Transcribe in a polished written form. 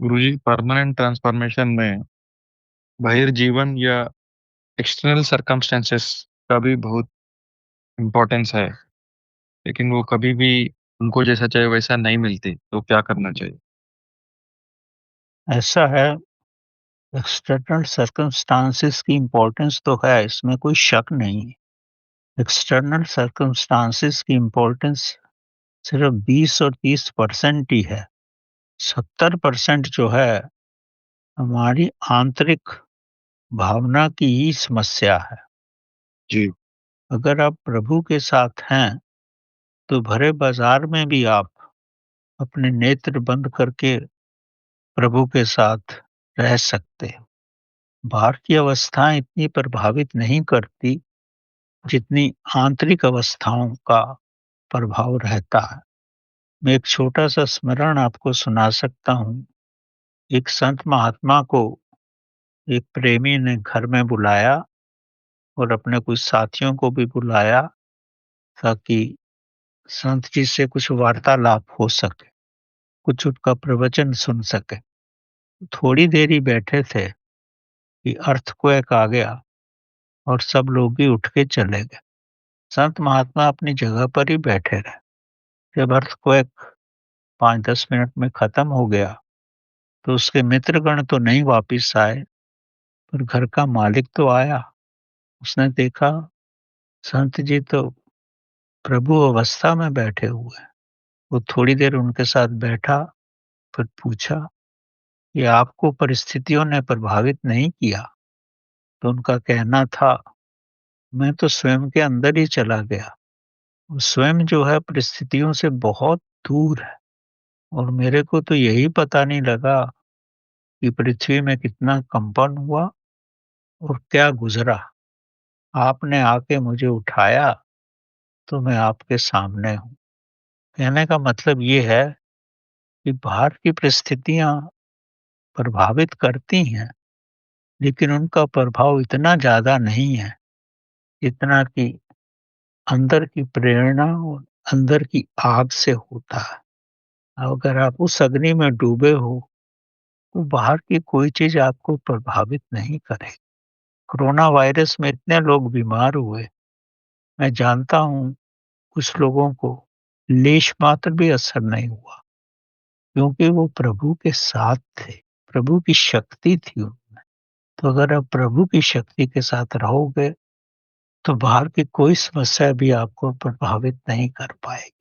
गुरुजी, permanent transformation में बहिर्जीवन या external circumstances का भी बहुत इम्पोर्टेंस है। लेकिन वो कभी भी उनको जैसा चाहे वैसा नहीं मिलती, तो क्या करना चाहिए? ऐसा है, एक्सटर्नल सर्कमस्टांसेस की इम्पोर्टेंस तो है, इसमें कोई शक नहीं है। एक्सटर्नल सर्कमस्टांसेस की इम्पोर्टेंस सिर्फ 20 और 30% ही है। 70% जो है हमारी आंतरिक भावना की ही समस्या है। जी। अगर आप प्रभु के साथ हैं, तो भरे बाजार में भी आप अपने नेत्र बंद करके प्रभु के साथ रह सकते हैं। बाहर की अवस्थाएं इतनी प्रभावित नहीं करती जितनी आंतरिक अवस्थाओं का प्रभाव रहता है। मैं एक छोटा-सा स्मरण आपको सुना सकता हूँ। एक संत महात्मा को एक प्रेमी ने घर में बुलाया और अपने कुछ साथियों को भी बुलाया ताकि संत जी से कुछ वार्तालाप हो सके, कुछ उनका प्रवचन सुन सके। थोड़ी देर ही बैठे थे कि अर्थक्वेक आ गया और सब लोग ही उठ के चले गए। संत महात्मा अपनी जगह पर ही बैठे रहे। जब अर्थक्वेक 5-10 मिनट में खत्म हो गया, तो उसके मित्रगण तो नहीं वापिस आए, पर घर का मालिक तो आया। उसने देखा संत जी तो प्रभु अवस्था में बैठे हुए हैं। वो थोड़ी देर उनके साथ बैठा, फिर पूछा कि आपको परिस्थितियों ने प्रभावित नहीं किया? तो उनका कहना था, मैं तो स्वयं के अंदर ही चला गया। वो स्वयं जो है परिस्थितियों से बहुत दूर है और मेरे को तो यही पता नहीं लगा कि पृथ्वी में कितना कंपन हुआ और क्या गुज़रा। आपने आके मुझे उठाया, तो मैं आपके सामने हूँ। कहने का मतलब ये है कि बाहर की परिस्थितियाँ प्रभावित करती हैं, लेकिन उनका प्रभाव इतना ज़्यादा नहीं है, जितना कि अंदर की प्रेरणा और अंदर की आग से होता है। अगर आप उस अग्नि में डूबे हो, तो बाहर की कोई चीज़ आपको प्रभावित नहीं करेगी। कोरोना वायरस में इतने लोग बीमार हुए, मैं जानता हूँ कुछ लोगों को लेश मात्र भी असर नहीं हुआ, क्योंकि वो प्रभु के साथ थे, प्रभु की शक्ति थी उनमें। तो अगर आप प्रभु की शक्ति के साथ रहोगे, तो बाहर की कोई समस्या भी आपको प्रभावित नहीं कर पाएगी।